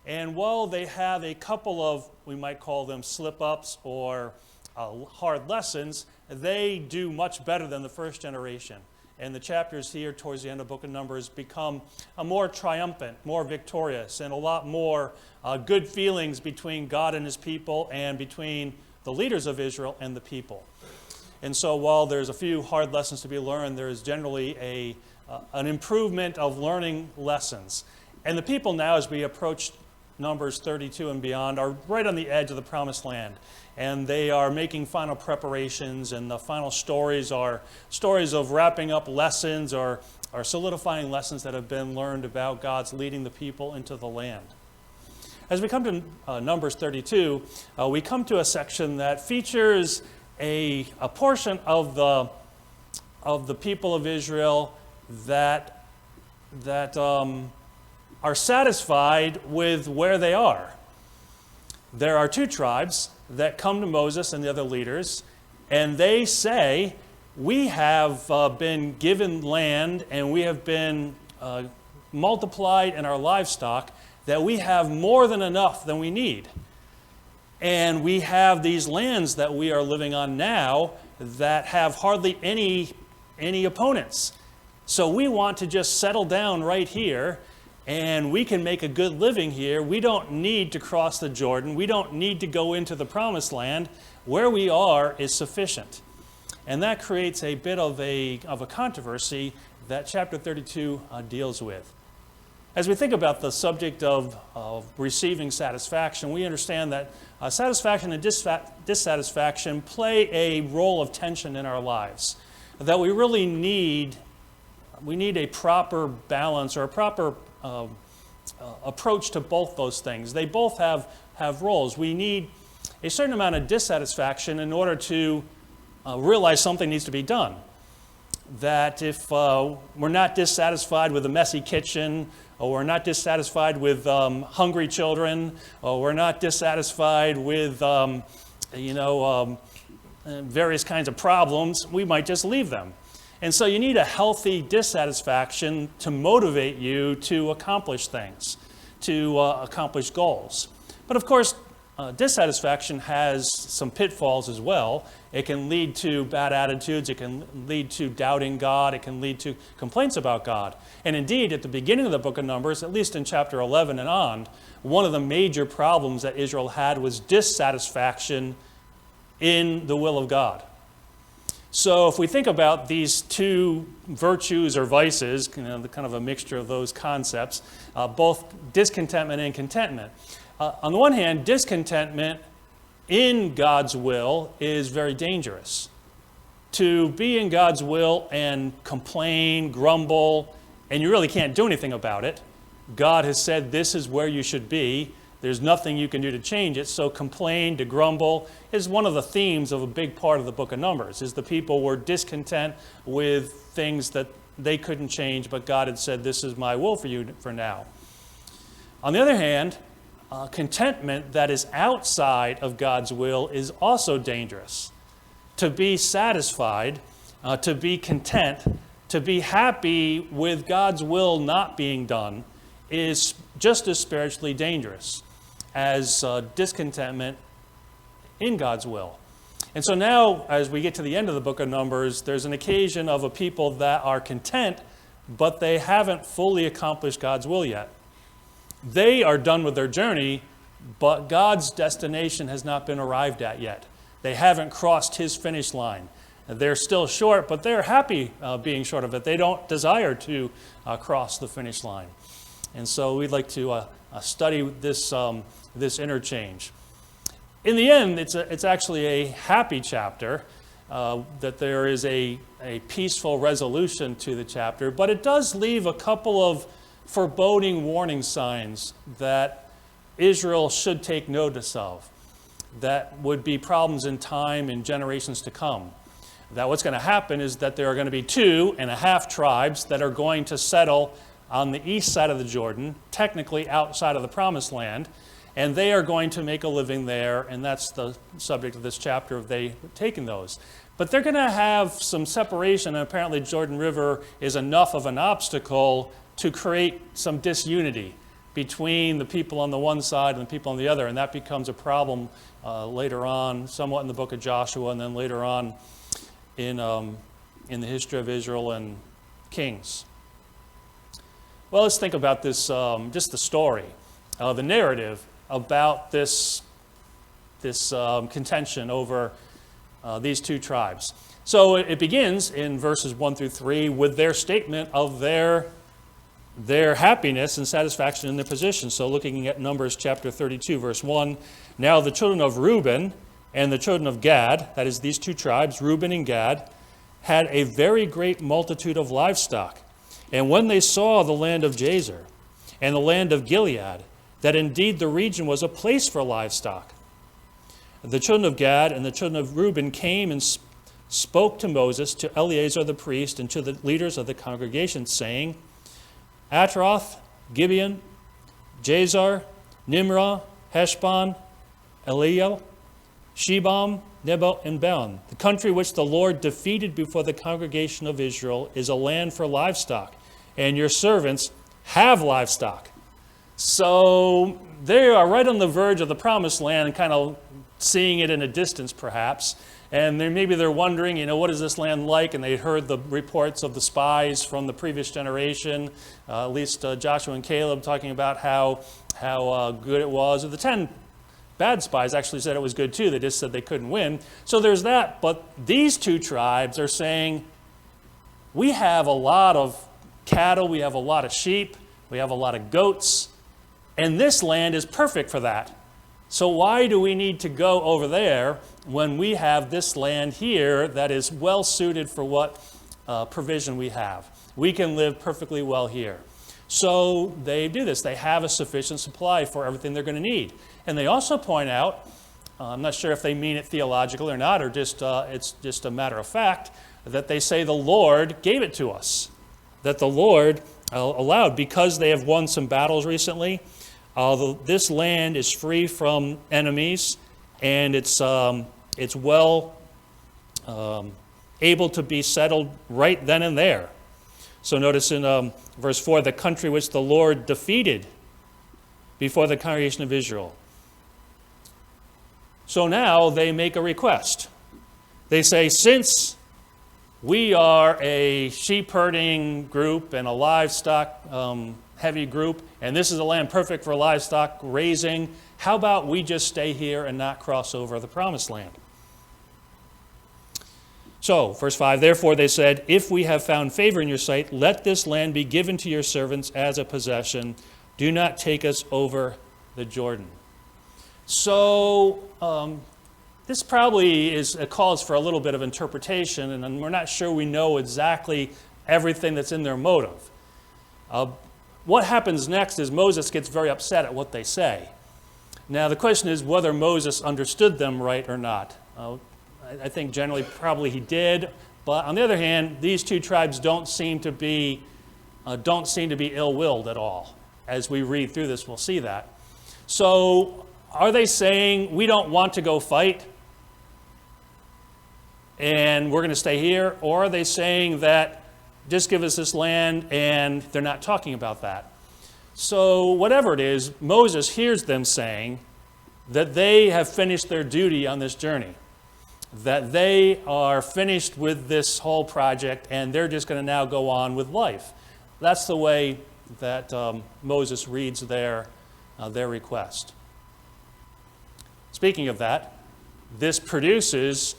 And while they have a couple of, we might call them slip-ups or hard lessons, they do much better than the first generation. And the chapters here towards the end of the book of Numbers become more triumphant, more victorious, and a lot more good feelings between God and his people and between the leaders of Israel and the people. And so while there's a few hard lessons to be learned, there is generally an improvement of learning lessons. And the people now, as we approach Numbers 32 and beyond, are right on the edge of the promised land. And they are making final preparations, and the final stories are stories of wrapping up lessons or solidifying lessons that have been learned about God's leading the people into the land. As we come to Numbers 32, we come to a section that features a portion of the people of Israel that are satisfied with where they are. There are two tribes that come to Moses and the other leaders, and they say, we have been given land and we have been multiplied in our livestock, that we have more than enough than we need. And we have these lands that we are living on now that have hardly any opponents. So we want to just settle down right here, and we can make a good living here. We don't need to cross the Jordan. We don't need to go into the promised land. Where we are is sufficient. And that creates a bit of a controversy that chapter 32 deals with. As we think about the subject of receiving satisfaction, we understand that satisfaction and dissatisfaction play a role of tension in our lives. That we really need a proper balance or a proper approach to both those things. They both have roles. We need a certain amount of dissatisfaction in order to realize something needs to be done. That if we're not dissatisfied with a messy kitchen, or we're not dissatisfied with hungry children, or we're not dissatisfied with various kinds of problems, we might just leave them. And so you need a healthy dissatisfaction to motivate you to accomplish things, to accomplish goals. But of course, dissatisfaction has some pitfalls as well. It can lead to bad attitudes. It can lead to doubting God. It can lead to complaints about God. And indeed, at the beginning of the book of Numbers, at least in chapter 11 and on, one of the major problems that Israel had was dissatisfaction in the will of God. So if we think about these two virtues or vices, kind of a mixture of those concepts, both discontentment and contentment. On the one hand, discontentment in God's will is very dangerous. To be in God's will and complain, grumble, and you really can't do anything about it. God has said this is where you should be. There's nothing you can do to change it. So complain, to grumble, is one of the themes of a big part of the book of Numbers, is the people were discontent with things that they couldn't change, but God had said, this is my will for you for now. On the other hand, contentment that is outside of God's will is also dangerous. To be satisfied, to be content, to be happy with God's will not being done is just as spiritually dangerous as discontentment in God's will. And so now, as we get to the end of the book of Numbers, there's an occasion of a people that are content, but they haven't fully accomplished God's will yet. They are done with their journey, but God's destination has not been arrived at yet. They haven't crossed his finish line. They're still short, but they're happy being short of it. They don't desire to cross the finish line. And so we'd like to study this interchange. In the end, it's actually a happy chapter, that there is a peaceful resolution to the chapter, but it does leave a couple of foreboding warning signs that Israel should take notice of, that would be problems in time and generations to come. That what's going to happen is that there are going to be 2.5 tribes that are going to settle on the east side of the Jordan, technically outside of the promised land, and they are going to make a living there, and that's the subject of this chapter, of they taking those. But they're going to have some separation, and apparently Jordan River is enough of an obstacle to create some disunity. between the people on the one side and the people on the other, and that becomes a problem later on, somewhat in the book of Joshua, and then later on in the history of Israel and Kings. Well, let's think about this, just the story, the narrative about this contention over these two tribes. So it begins in verses 1 through 3 with their statement of their happiness and satisfaction in their position. So looking at Numbers chapter 32, verse 1, now the children of Reuben and the children of Gad, that is these two tribes, Reuben and Gad, had a very great multitude of livestock. And when they saw the land of Jazer and the land of Gilead, that indeed the region was a place for livestock, the children of Gad and the children of Reuben came and spoke to Moses, to Eleazar the priest, and to the leaders of the congregation, saying, Atroth, Gibeon, Jazer, Nimrah, Heshbon, Eliel, Shebam, Nebo, and Ben. The country which the Lord defeated before the congregation of Israel is a land for livestock, and your servants have livestock. So they are right on the verge of the promised land and kind of seeing it in a distance perhaps. And maybe they're wondering, what is this land like? And they heard the reports of the spies from the previous generation, at least Joshua and Caleb talking about how good it was. The 10 bad spies actually said it was good too. They just said they couldn't win. So there's that. But these two tribes are saying, we have a lot of cattle, we have a lot of sheep, we have a lot of goats, and this land is perfect for that. So why do we need to go over there when we have this land here that is well suited for what provision we have? We can live perfectly well here. So they do this. They have a sufficient supply for everything they're going to need. And they also point out, I'm not sure if they mean it theologically or not, or just it's just a matter of fact, that they say the Lord gave it to us. That the Lord allowed, because they have won some battles recently. This land is free from enemies, and it's well able to be settled right then and there. So notice in verse 4, the country which the Lord defeated before the congregation of Israel. So now they make a request. They say, since we are a sheep herding group and a livestock heavy group, and this is a land perfect for livestock raising, how about we just stay here and not cross over the promised land? So, verse 5, therefore they said, if we have found favor in your sight, let this land be given to your servants as a possession. Do not take us over the Jordan. So, this probably calls for a little bit of interpretation, and we're not sure we know exactly everything that's in their motive. What happens next is Moses gets very upset at what they say. Now, the question is whether Moses understood them right or not. I think generally probably he did, but on the other hand, these two tribes don't seem to be ill-willed at all. As we read through this, we'll see that. So, are they saying we don't want to go fight and we're going to stay here? Or are they saying that just give us this land, and they're not talking about that? So whatever it is, Moses hears them saying that they have finished their duty on this journey, that they are finished with this whole project, and they're just going to now go on with life. That's the way that Moses reads their request. Speaking of that, this produces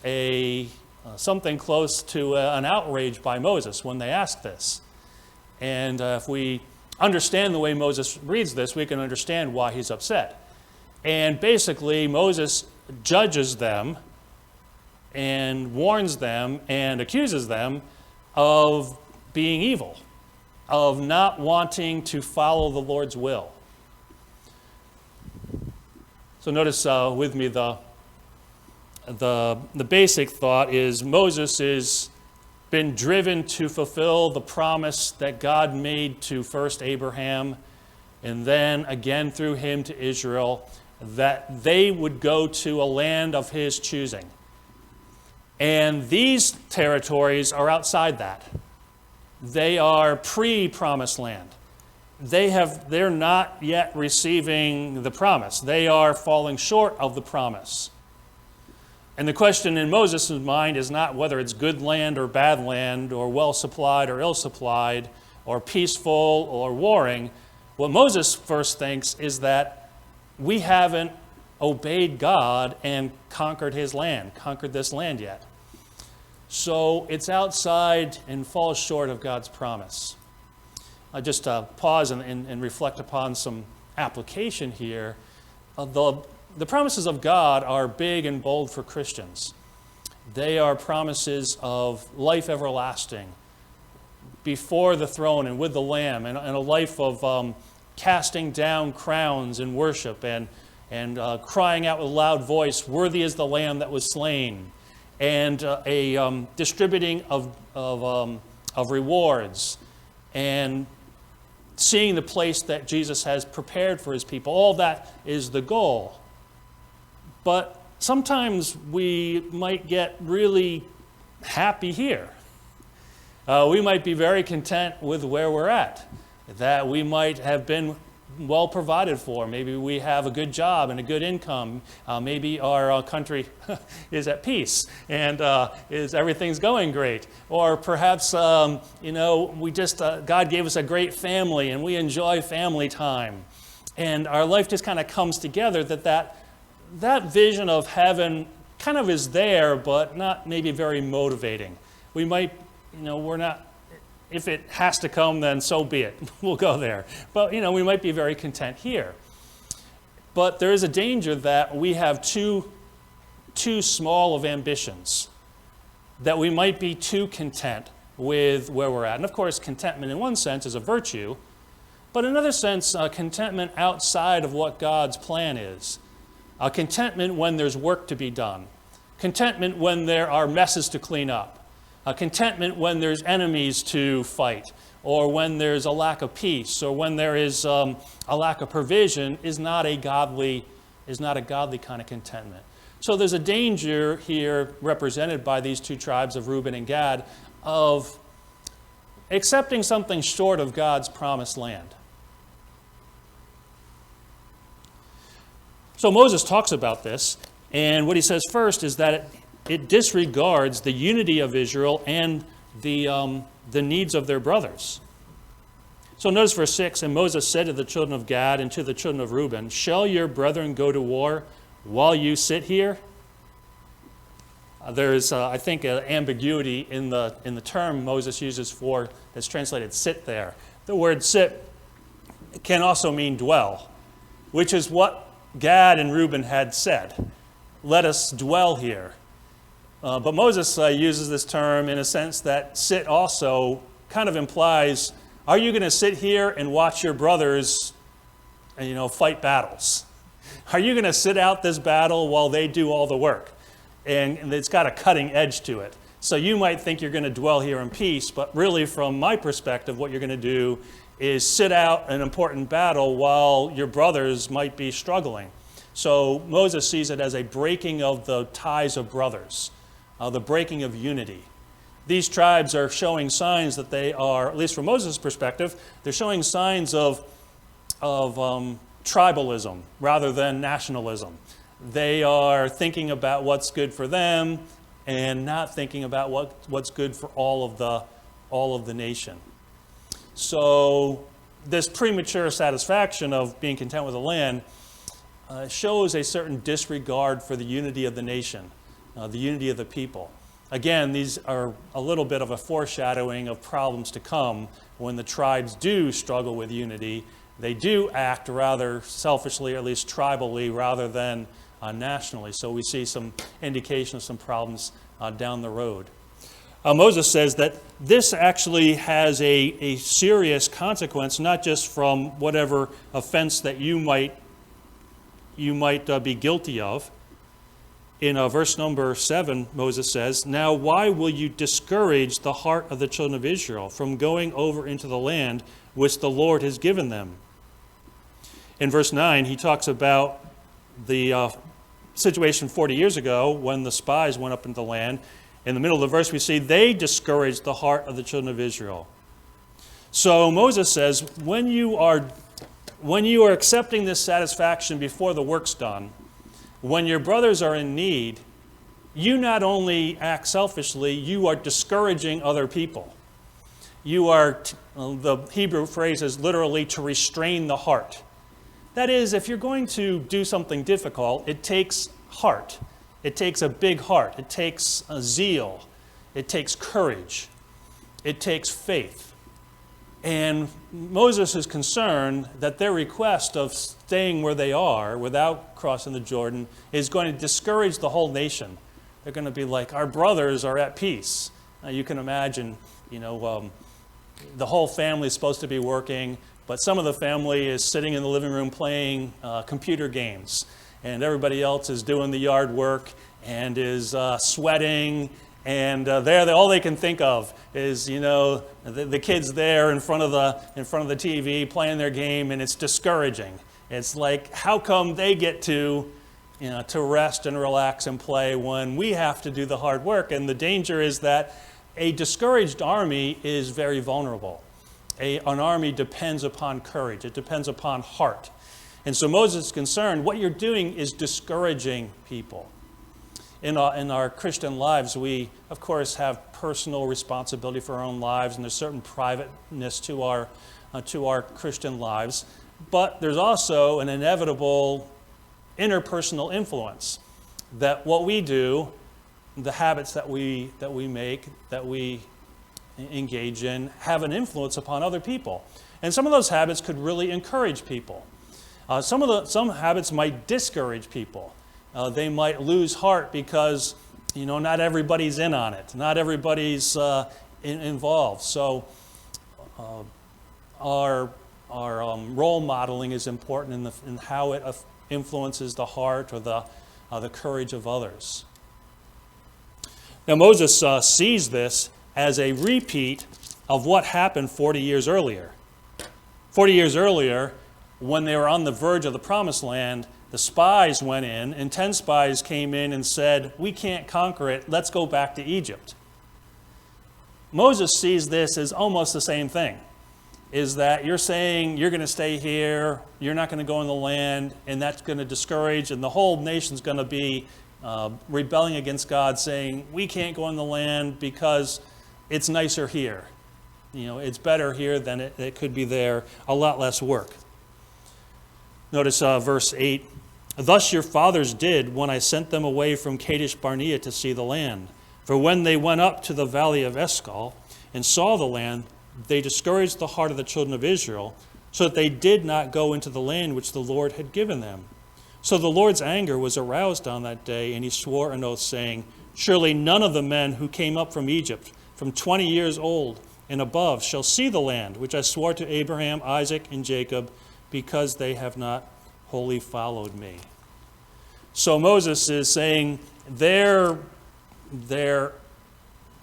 something close to an outrage by Moses when they ask this. And if we understand the way Moses reads this, we can understand why he's upset. And basically, Moses judges them and warns them and accuses them of being evil, of not wanting to follow the Lord's will. So notice with me the basic thought is Moses has been driven to fulfill the promise that God made to first Abraham and then again through him to Israel, that they would go to a land of his choosing. And these territories are outside that. They are pre-promised land. they're not yet receiving the promise. They are falling short of the promise. And the question in Moses' mind is not whether it's good land or bad land, or well-supplied or ill-supplied, or peaceful or warring. What Moses first thinks is that we haven't obeyed God and conquered this land yet. So it's outside and falls short of God's promise. I'll just pause and reflect upon some application here. The promises of God are big and bold for Christians. They are promises of life everlasting before the throne and with the Lamb, and a life of casting down crowns in worship and crying out with a loud voice, "Worthy is the Lamb that was slain," and a distributing of rewards, and seeing the place that Jesus has prepared for his people. All that is the goal. But sometimes we might get really happy here. We might be very content with where we're at, that we might have been well provided for. Maybe we have a good job and a good income. Maybe our country is at peace and everything's going great. Or perhaps, we just God gave us a great family and we enjoy family time. And our life just kind of comes together that vision of heaven kind of is there, but not maybe very motivating. We might, we're not, if it has to come, then so be it. We'll go there. But, we might be very content here. But there is a danger that we have too small of ambitions, that we might be too content with where we're at. And of course, contentment in one sense is a virtue, but in another sense, contentment outside of what God's plan is. Contentment when there's work to be done. Contentment when there are messes to clean up. Contentment when there's enemies to fight, or when there's a lack of peace, or when there is a lack of provision is not a godly kind of contentment. So there's a danger here represented by these two tribes of Reuben and Gad of accepting something short of God's promised land. So Moses talks about this, and what he says first is that it disregards the unity of Israel and the needs of their brothers. So notice verse 6, "And Moses said to the children of Gad and to the children of Reuben, 'Shall your brethren go to war while you sit here?'" There's, I think, an ambiguity in the term Moses uses for that's translated "sit there." The word "sit" can also mean "dwell," which is what Gad and Reuben had said. Let us dwell here. But Moses uses this term in a sense that sit also kind of implies, are you going to sit here and watch your brothers fight battles? Are you going to sit out this battle while they do all the work? And it's got a cutting edge to it. So you might think you're going to dwell here in peace, but really from my perspective, what you're going to do is sit out an important battle while your brothers might be struggling. So Moses sees it as a breaking of the ties of brothers, the breaking of unity. These tribes are showing signs that they are, at least from Moses' perspective, they're showing signs of tribalism rather than nationalism. They are thinking about what's good for them and not thinking about what's good for all of the nation. So this premature satisfaction of being content with the land shows a certain disregard for the unity of the nation, the unity of the people. Again, these are a little bit of a foreshadowing of problems to come when the tribes do struggle with unity. They do act rather selfishly, or at least tribally, rather than nationally. So we see some indication of some problems down the road. Moses says that this actually has a serious consequence, not just from whatever offense that you might be guilty of. In verse number 7, Moses says, "Now why will you discourage the heart of the children of Israel from going over into the land which the Lord has given them?" In verse 9, he talks about the situation 40 years ago when the spies went up into the land. In the middle of the verse, we see they discouraged the heart of the children of Israel. So Moses says, when you are accepting this satisfaction before the work's done, when your brothers are in need, you not only act selfishly, you are discouraging other people. You are, the Hebrew phrase is literally to restrain the heart. That is, if you're going to do something difficult, it takes heart. It takes a big heart. It takes a zeal. It takes courage. It takes faith. And Moses is concerned that their request of staying where they are without crossing the Jordan is going to discourage the whole nation. They're going to be like, our brothers are at peace. Now you can imagine, the whole family is supposed to be working, but some of the family is sitting in the living room playing computer games, and everybody else is doing the yard work and is sweating. And all they can think of is, the kids there in front of the TV playing their game, and it's discouraging. It's like, how come they get to rest and relax and play when we have to do the hard work? And the danger is that a discouraged army is very vulnerable. An army depends upon courage. It depends upon heart. And so Moses is concerned, what you're doing is discouraging people. In our Christian lives, we, of course, have personal responsibility for our own lives, and there's certain privateness to our Christian lives. But there's also an inevitable interpersonal influence that what we do, the habits that we make, that we engage in, have an influence upon other people. And some of those habits could really encourage people. Some habits might discourage people. They might lose heart because, not everybody's in on it. Not everybody's involved. So our role modeling is important in how it influences the heart or the courage of others. Now Moses sees this as a repeat of what happened 40 years earlier. 40 years earlier, when they were on the verge of the promised land, the spies went in, and 10 spies came in and said, we can't conquer it, let's go back to Egypt. Moses sees this as almost the same thing, is that you're saying you're going to stay here, you're not going to go in the land, and that's going to discourage, and the whole nation's going to be rebelling against God, saying, we can't go in the land because it's nicer here. It's better here than it could be there, a lot less work. Notice verse 8. Thus your fathers did when I sent them away from Kadesh Barnea to see the land. For when they went up to the valley of Eshcol and saw the land, they discouraged the heart of the children of Israel, so that they did not go into the land which the Lord had given them. So the Lord's anger was aroused on that day, and he swore an oath, saying, surely none of the men who came up from Egypt, from 20 years old and above, shall see the land which I swore to Abraham, Isaac, and Jacob, because they have not wholly followed me. So Moses is saying their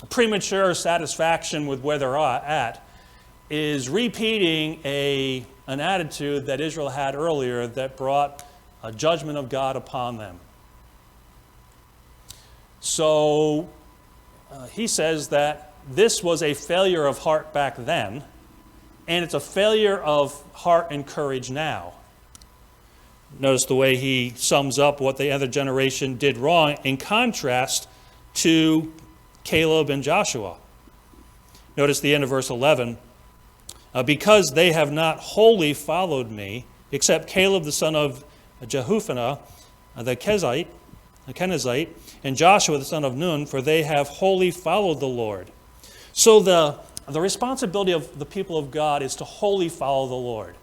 premature satisfaction with where they're at is repeating an attitude that Israel had earlier that brought a judgment of God upon them. So he says that this was a failure of heart back then, and it's a failure of heart and courage now. Notice the way he sums up what the other generation did wrong in contrast to Caleb and Joshua. Notice the end of verse 11. Because they have not wholly followed me, except Caleb the son of Jehoshaphat, the Kenizzite, and Joshua the son of Nun, for they have wholly followed the Lord. So the responsibility of the people of God is to wholly follow the Lord.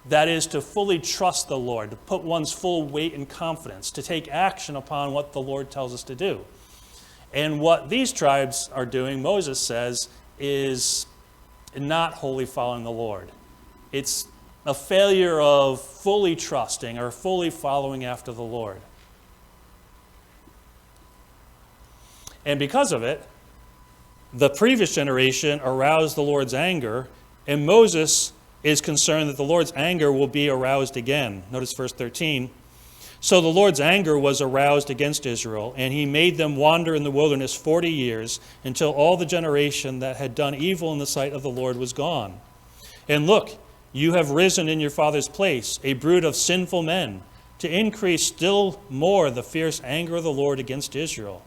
That is to fully trust the Lord, to put one's full weight and confidence, to take action upon what the Lord tells us to do. And what these tribes are doing, Moses says, is not wholly following the Lord. It's a failure of fully trusting or fully following after the Lord. And because of it, the previous generation aroused the Lord's anger, and Moses is concerned that the Lord's anger will be aroused again. Notice verse 13. So the Lord's anger was aroused against Israel, and he made them wander in the wilderness 40 years, until all the generation that had done evil in the sight of the Lord was gone. And look, you have risen in your father's place, a brood of sinful men, to increase still more the fierce anger of the Lord against Israel.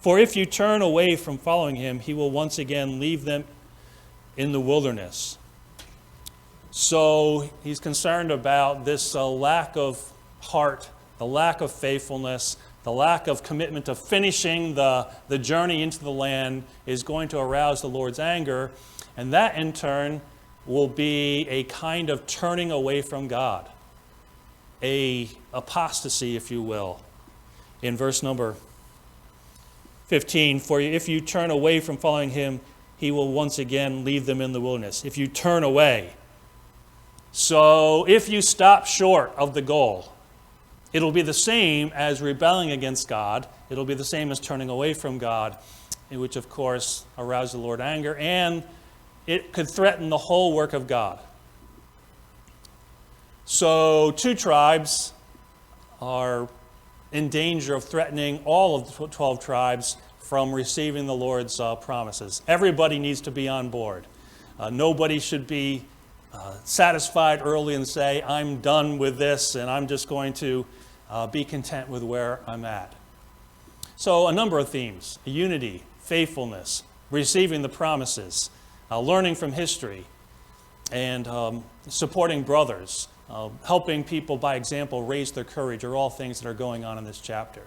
For if you turn away from following him, he will once again leave them in the wilderness. So he's concerned about this lack of heart, the lack of faithfulness, the lack of commitment to finishing the journey into the land is going to arouse the Lord's anger, and that in turn will be a kind of turning away from God, a apostasy, if you will. In verse number 15, for if you turn away from following him, he will once again leave them in the wilderness. If you turn away. So if you stop short of the goal, it'll be the same as rebelling against God. It'll be the same as turning away from God, which of course arouses the Lord's anger, and it could threaten the whole work of God. So 2 tribes are in danger of threatening all of the 12 tribes from receiving the Lord's promises. Everybody needs to be on board. Nobody should be satisfied early and say, I'm done with this and I'm just going to be content with where I'm at. So a number of themes: unity, faithfulness, receiving the promises, learning from history, and supporting brothers, helping people by example raise their courage are all things that are going on in this chapter.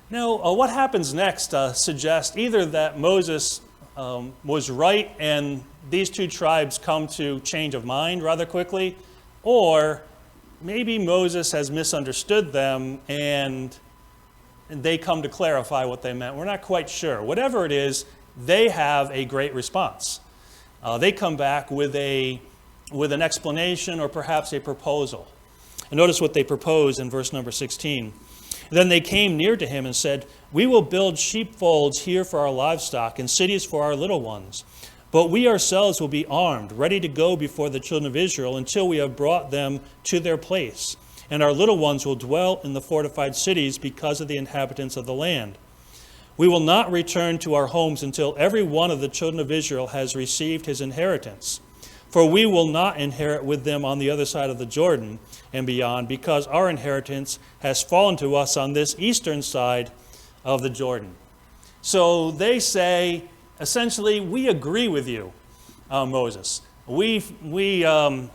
Now, what happens next suggests either that Moses was right and these 2 tribes come to change of mind rather quickly, or maybe Moses has misunderstood them and they come to clarify what they meant. We're not quite sure. Whatever it is, they have a great response. They come back with an explanation or perhaps a proposal. And notice what they propose in verse number 16. Then they came near to him and said, we will build sheepfolds here for our livestock and cities for our little ones. But we ourselves will be armed, ready to go before the children of Israel until we have brought them to their place. And our little ones will dwell in the fortified cities because of the inhabitants of the land. We will not return to our homes until every one of the children of Israel has received his inheritance. For we will not inherit with them on the other side of the Jordan and beyond, because our inheritance has fallen to us on this eastern side of the Jordan. So they say, essentially, we agree with you, Moses. We've rethought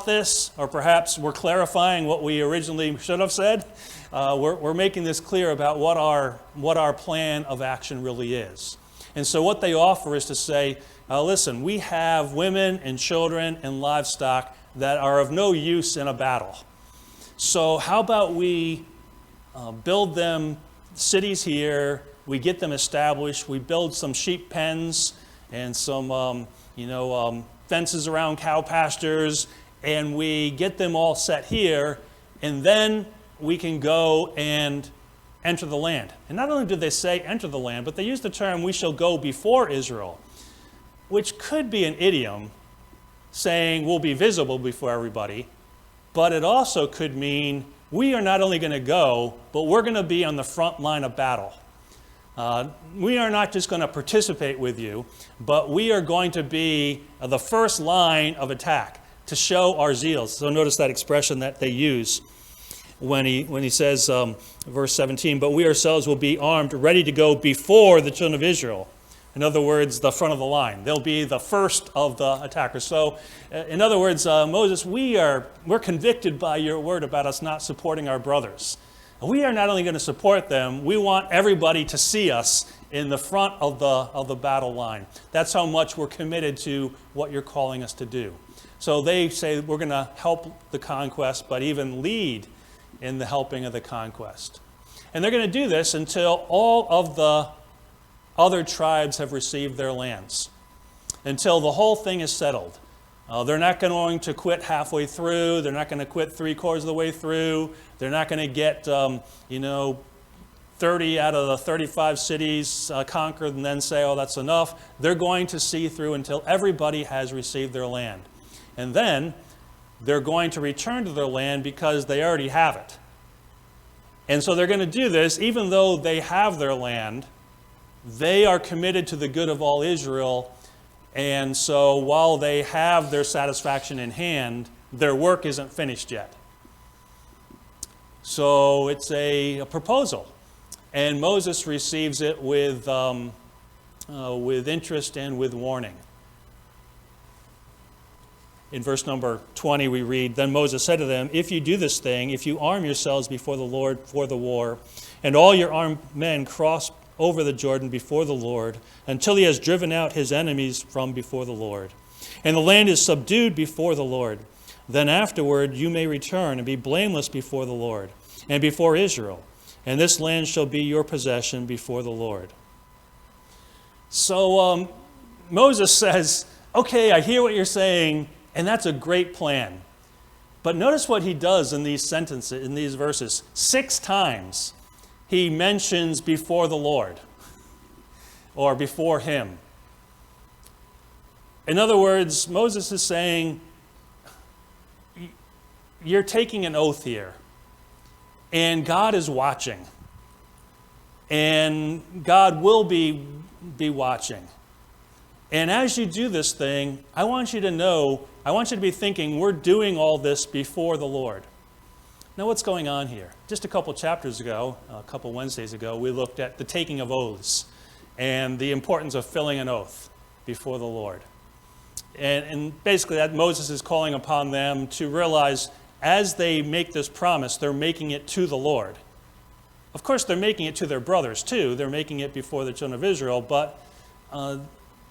this, or perhaps we're clarifying what we originally should have said. We're making this clear about what our plan of action really is. And so what they offer is to say, listen, we have women and children and livestock that are of no use in a battle. So how about we build them cities here, we get them established, we build some sheep pens and some fences around cow pastures, and we get them all set here, and then we can go and enter the land. And not only did they say enter the land, but they used the term, we shall go before Israel, which could be an idiom saying we'll be visible before everybody, but it also could mean we are not only going to go, but we're going to be on the front line of battle. We are not just going to participate with you, but we are going to be the first line of attack to show our zeal. So notice that expression that they use when he says, verse 17, but we ourselves will be armed, ready to go before the children of Israel. In other words, the front of the line. They'll be the first of the attackers. So, in other words, Moses, we're convicted by your word about us not supporting our brothers. We are not only going to support them, we want everybody to see us in the front of the battle line. That's how much we're committed to what you're calling us to do. So they say we're going to help the conquest, but even lead in the helping of the conquest. And they're going to do this until all of the other tribes have received their lands, until the whole thing is settled. They're not going to quit halfway through. They're not going to quit 3/4 of the way through. They're not going to get 30 out of the 35 cities conquered and then say, oh, that's enough. They're going to see through until everybody has received their land. And then they're going to return to their land because they already have it. And so they're going to do this even though they have their land. They are committed to the good of all Israel, And so while they have their satisfaction in hand, their work isn't finished yet. So it's a proposal. And Moses receives it with interest and with warning. In verse number 20 we read, "Then Moses said to them, if you do this thing, if you arm yourselves before the Lord for the war, and all your armed men cross over the Jordan before the Lord, until he has driven out his enemies from before the Lord, and the land is subdued before the Lord, then afterward you may return and be blameless before the Lord and before Israel, and this land shall be your possession before the Lord." So Moses says, okay, I hear what you're saying, and that's a great plan. But notice what he does in these sentences, in these verses. 6 times he mentions before the Lord or before him. In other words, Moses is saying, you're taking an oath here, and God is watching, and God will be watching. And as you do this thing, I want you to know, I want you to be thinking, we're doing all this before the Lord. Now what's going on here? Just a couple chapters ago, a couple Wednesdays ago, we looked at the taking of oaths and the importance of filling an oath before the Lord. And basically that Moses is calling upon them to realize as they make this promise, they're making it to the Lord. Of course, they're making it to their brothers too. They're making it before the children of Israel, but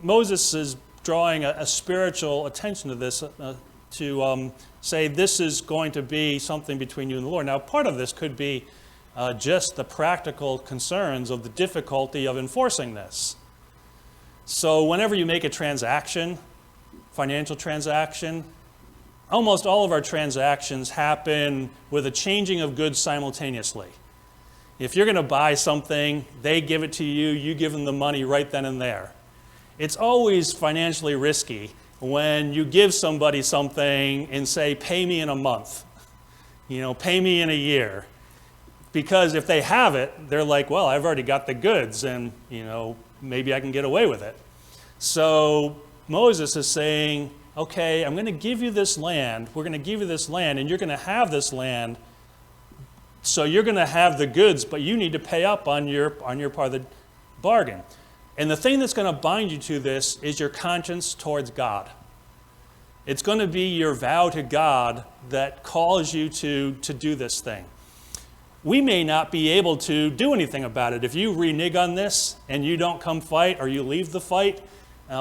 Moses is drawing a spiritual attention to this to say this is going to be something between you and the Lord. Now, part of this could be just the practical concerns of the difficulty of enforcing this. So whenever you make a transaction, financial transaction, almost all of our transactions happen with a changing of goods simultaneously. If you're going to buy something, they give it to you, you give them the money right then and there. It's always financially risky when you give somebody something and say, pay me in a month, pay me in a year. Because if they have it, they're like, well, I've already got the goods and, maybe I can get away with it. So Moses is saying, okay, I'm going to give you this land. We're going to give you this land, and you're going to have this land. So you're going to have the goods, but you need to pay up on your part of the bargain. And the thing that's going to bind you to this is your conscience towards God. It's going to be your vow to God that calls you to do this thing. We may not be able to do anything about it. If you renege on this and you don't come fight or you leave the fight,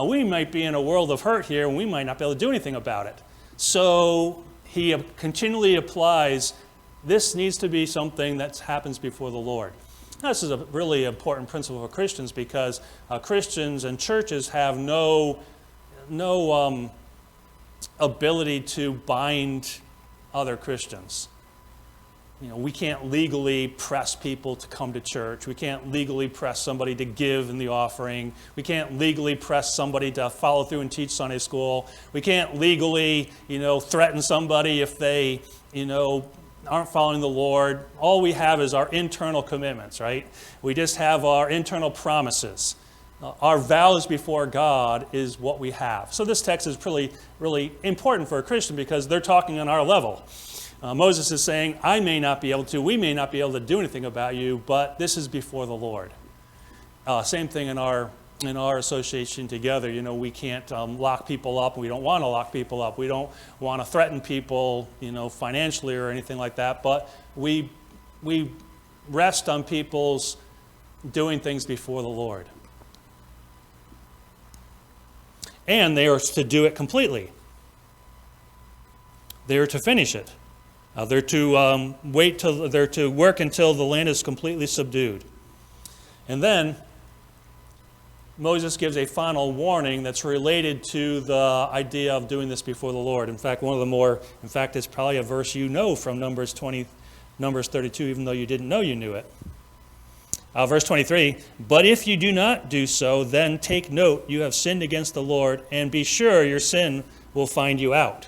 we might be in a world of hurt here and we might not be able to do anything about it. So he continually applies, this needs to be something that happens before the Lord. Now, this is a really important principle for Christians because Christians and churches have no ability to bind other Christians. We can't legally press people to come to church. We can't legally press somebody to give in the offering. We can't legally press somebody to follow through and teach Sunday school. We can't legally, threaten somebody if they, aren't following the Lord. All we have is our internal commitments, right? We just have our internal promises. Our vows before God is what we have. So this text is really, really important for a Christian because they're talking on our level. Moses is saying, we may not be able to do anything about you, but this is before the Lord. Same thing in our association together. We can't lock people up. We don't want to lock people up. We don't want to threaten people, financially or anything like that. But we rest on people's doing things before the Lord. And they are to do it completely. They are to finish it. They're to they're to work until the land is completely subdued. And then Moses gives a final warning that's related to the idea of doing this before the Lord. In fact, it's probably a verse from Numbers 32, even though you didn't know you knew it. Verse 23, but if you do not do so, then take note you have sinned against the Lord, and be sure your sin will find you out.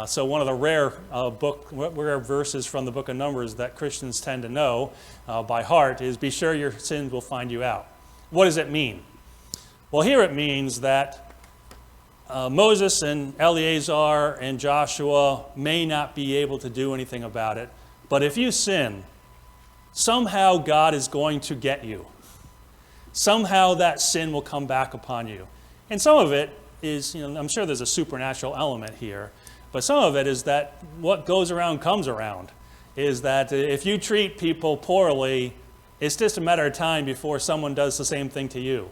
So one of the rare verses from the book of Numbers that Christians tend to know by heart is, be sure your sins will find you out. What does it mean? Well, here it means that Moses and Eleazar and Joshua may not be able to do anything about it, but if you sin, somehow God is going to get you. Somehow that sin will come back upon you. And some of it is, I'm sure there's a supernatural element here, but some of it is that what goes around comes around. Is that if you treat people poorly, it's just a matter of time before someone does the same thing to you.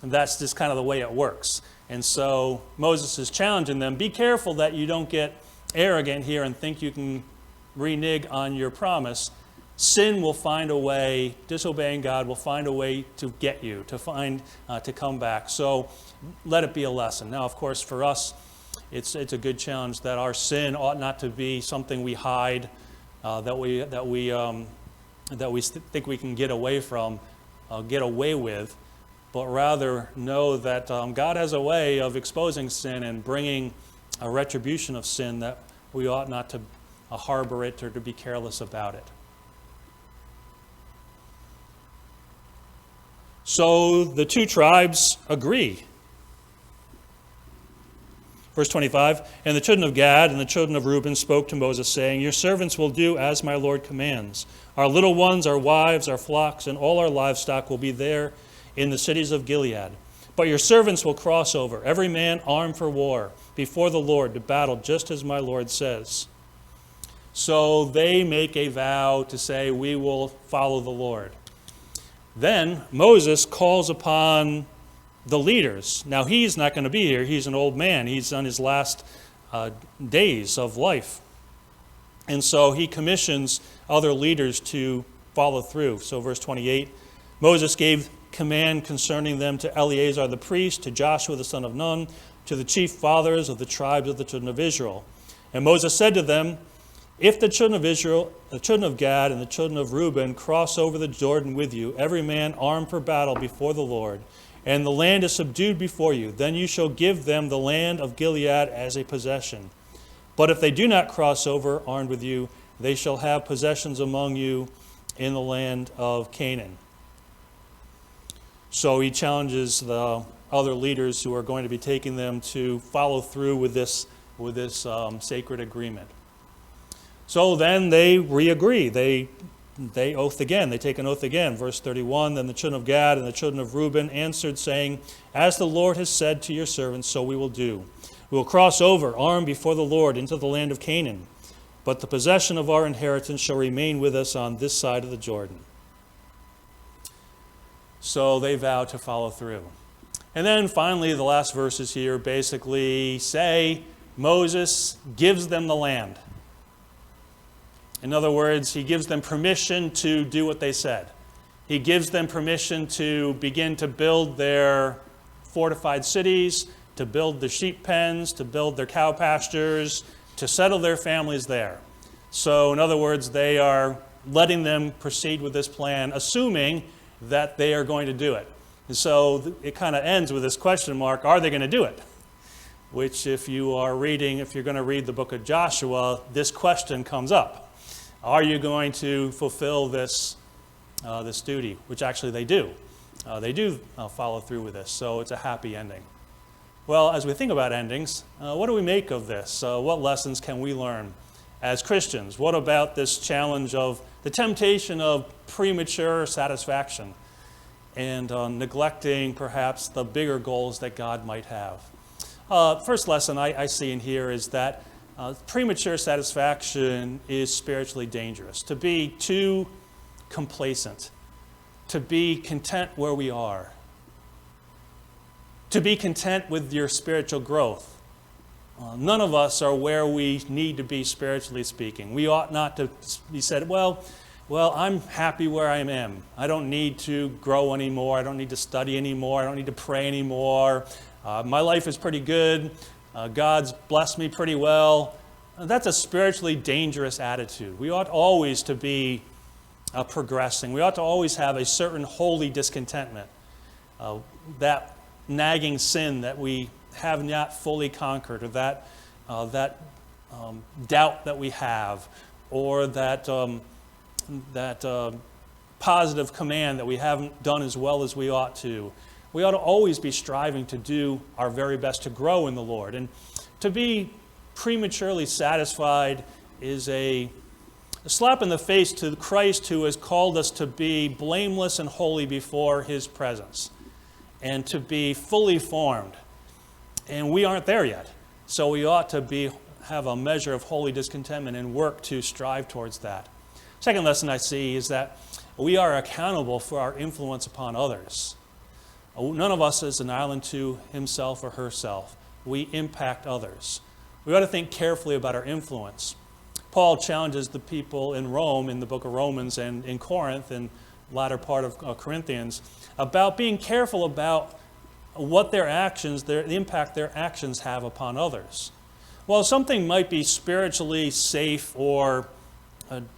And that's just kind of the way it works. And so Moses is challenging them, be careful that you don't get arrogant here and think you can renege on your promise. Sin will find a way, disobeying God will find a way to get you, to come back. So let it be a lesson. Now, of course, for us, it's a good challenge that our sin ought not to be something we hide, that we think we can get away with, but rather know that God has a way of exposing sin and bringing a retribution of sin, that we ought not to harbor it or to be careless about it. So the two tribes agree. Verse 25, and the children of Gad and the children of Reuben spoke to Moses, saying, your servants will do as my Lord commands. Our little ones, our wives, our flocks, and all our livestock will be there in the cities of Gilead. But your servants will cross over, every man armed for war, before the Lord to battle, just as my Lord says. So they make a vow to say, we will follow the Lord. Then Moses calls upon the leaders. Now he's not going to be here. He's an old man. He's on his last days of life. And so he commissions other leaders to follow through. So verse 28, Moses gave command concerning them to Eleazar the priest, to Joshua the son of Nun, to the chief fathers of the tribes of the children of Israel. And Moses said to them, if the children of Israel, the children of Gad, and the children of Reuben cross over the Jordan with you, every man armed for battle before the Lord, and the land is subdued before you, then you shall give them the land of Gilead as a possession. But if they do not cross over armed with you, they shall have possessions among you in the land of Canaan. So he challenges the other leaders who are going to be taking them to follow through with this sacred agreement. So then they re-agree. They oath again. They take an oath again. Verse 31, then the children of Gad and the children of Reuben answered, saying, as the Lord has said to your servants, so we will do. We will cross over, armed before the Lord, into the land of Canaan. But the possession of our inheritance shall remain with us on this side of the Jordan. So they vow to follow through. And then finally, the last verses here basically say Moses gives them the land. In other words, he gives them permission to do what they said. He gives them permission to begin to build their fortified cities, to build the sheep pens, to build their cow pastures, to settle their families there. So in other words, they are letting them proceed with this plan, assuming that they are going to do it. And so it kind of ends with this question mark, are they going to do it? Which if you're going to read the book of Joshua, this question comes up. Are you going to fulfill this duty? Which actually they do. They do follow through with this, so it's a happy ending. Well, as we think about endings, what do we make of this? What lessons can we learn as Christians? What about this challenge of the temptation of premature satisfaction and neglecting perhaps the bigger goals that God might have? First lesson I see in here is that premature satisfaction is spiritually dangerous. To be too complacent, to be content where we are, to be content with your spiritual growth. None of us are where we need to be spiritually speaking. We ought not to be said, well, I'm happy where I am. I don't need to grow anymore. I don't need to study anymore. I don't need to pray anymore. My life is pretty good. God's blessed me pretty well. That's a spiritually dangerous attitude. We ought always to be progressing. We ought to always have a certain holy discontentment. That nagging sin that we have not fully conquered, or that doubt that we have, or that positive command that we haven't done as well as we ought to, We ought to always be striving to do our very best to grow in the Lord. And to be prematurely satisfied is a slap in the face to Christ, who has called us to be blameless and holy before his presence and to be fully formed. And we aren't there yet. So we ought to have a measure of holy discontentment and work to strive towards that. Second lesson I see is that we are accountable for our influence upon others. None of us is an island to himself or herself. We impact others. We ought to think carefully about our influence. Paul challenges the people in Rome, in the book of Romans, and in Corinth, and latter part of Corinthians, about being careful about what their actions, the impact their actions have upon others. Well, something might be spiritually safe or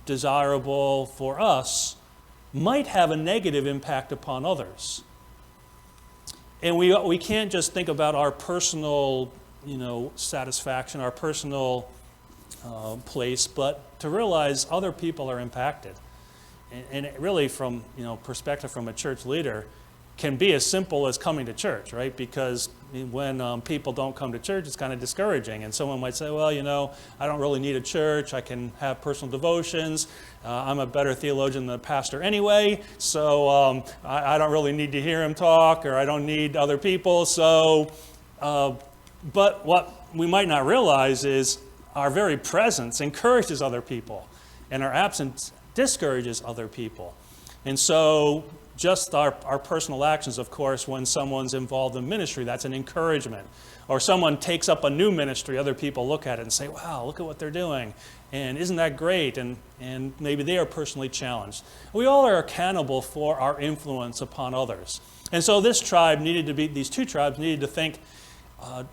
desirable for us, might have a negative impact upon others. And we can't just think about our personal, satisfaction, our personal place, but to realize other people are impacted. And it really, from perspective from a church leader, can be as simple as coming to church, right? Because when people don't come to church, it's kind of discouraging. And someone might say, well, I don't really need a church. I can have personal devotions. I'm a better theologian than a pastor anyway, so I don't really need to hear him talk, or I don't need other people. So, but what we might not realize is our very presence encourages other people, and our absence discourages other people. And so just our personal actions, of course, when someone's involved in ministry, that's an encouragement. Or someone takes up a new ministry, other people look at it and say, wow, look at what they're doing. And isn't that great? And maybe they are personally challenged. We all are accountable for our influence upon others. And so these two tribes needed to think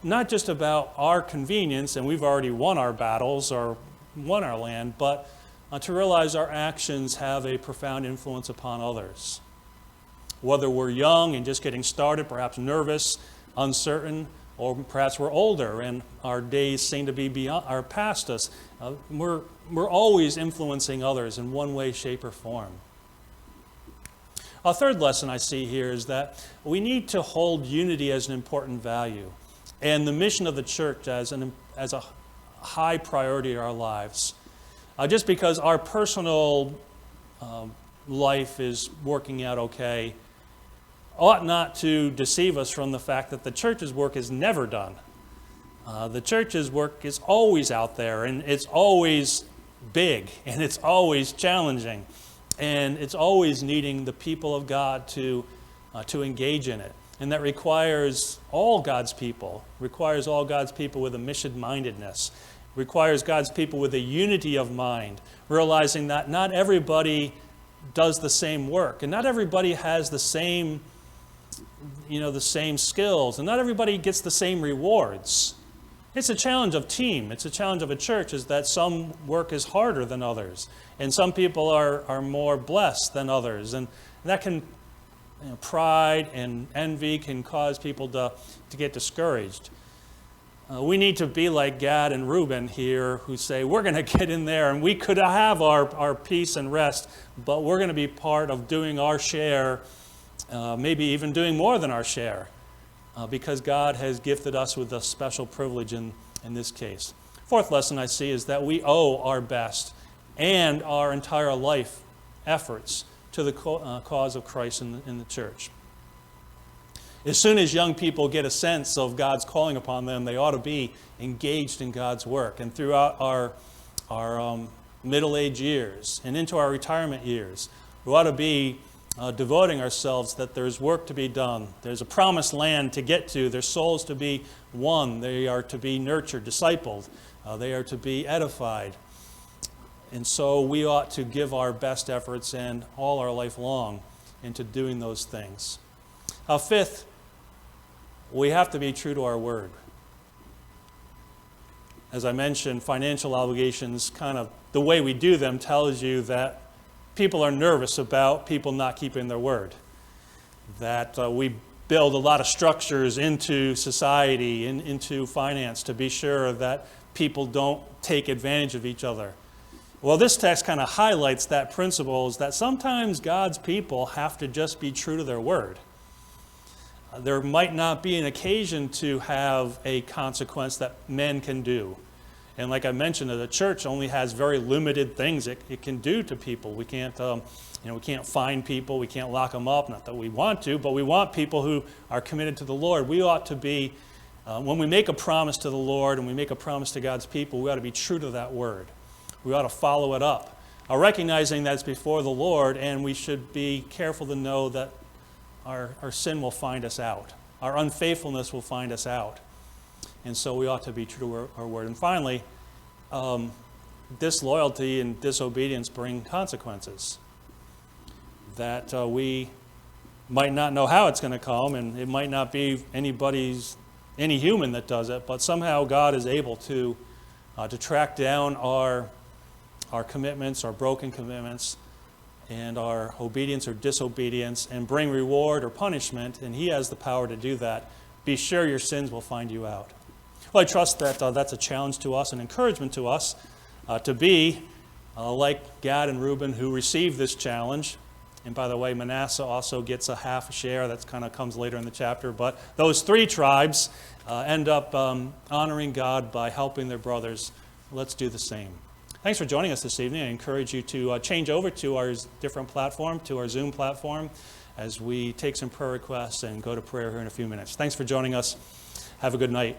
not just about our convenience, and we've already won our battles or won our land, but to realize our actions have a profound influence upon others. Whether we're young and just getting started, perhaps nervous, uncertain, or perhaps we're older and our days seem to be past us, we're always influencing others in one way, shape, or form. A third lesson I see here is that we need to hold unity as an important value, and the mission of the church as a high priority in our lives. Just because our personal life is working out okay ought not to deceive us from the fact that the church's work is never done. The church's work is always out there, and it's always big, and it's always challenging, and it's always needing the people of God to engage in it. And that requires all God's people with a mission-mindedness, requires God's people with a unity of mind, realizing that not everybody does the same work, and not everybody has the same skills, and not everybody gets the same rewards. It's a challenge of team. It's a challenge of a church, is that some work is harder than others, and some people are more blessed than others, and that can, pride and envy can cause people to get discouraged. We need to be like Gad and Reuben here, who say, we're going to get in there, and we could have our peace and rest, but we're going to be part of doing our share, maybe even doing more than our share, because God has gifted us with a special privilege in this case. Fourth lesson I see is that we owe our best and our entire life efforts to the cause of Christ in the church. As soon as young people get a sense of God's calling upon them, they ought to be engaged in God's work. And throughout our middle-age years and into our retirement years, we ought to be devoting ourselves that there's work to be done. There's a promised land to get to. There's souls to be won. They are to be nurtured, discipled. They are to be edified. And so we ought to give our best efforts and all our life long into doing those things. Fifth, we have to be true to our word. As I mentioned, financial obligations, kind of the way we do them tells you that people are nervous about people not keeping their word. That we build a lot of structures into society, into finance, to be sure that people don't take advantage of each other. Well, this text kind of highlights that principle, is that sometimes God's people have to just be true to their word. there might not be an occasion to have a consequence that men can do. And like I mentioned, the church only has very limited things it can do to people. We can't, we can't fine people. We can't lock them up. Not that we want to, but we want people who are committed to the Lord. We ought to be, when we make a promise to the Lord and we make a promise to God's people, we ought to be true to that word. We ought to follow it up, recognizing that it's before the Lord, and we should be careful to know that our sin will find us out. Our unfaithfulness will find us out. And so we ought to be true to our word. And finally, disloyalty and disobedience bring consequences that we might not know how it's going to come, and it might not be any human that does it, but somehow God is able to track down our commitments, our broken commitments, and our obedience or disobedience, and bring reward or punishment, and He has the power to do that. Be sure your sins will find you out. Well, I trust that that's a challenge to us, an encouragement to us to be like Gad and Reuben, who received this challenge. And by the way, Manasseh also gets a half a share. That kind of comes later in the chapter. But those three tribes end up honoring God by helping their brothers. Let's do the same. Thanks for joining us this evening. I encourage you to change over to our different platform, to our Zoom platform, as we take some prayer requests and go to prayer here in a few minutes. Thanks for joining us. Have a good night.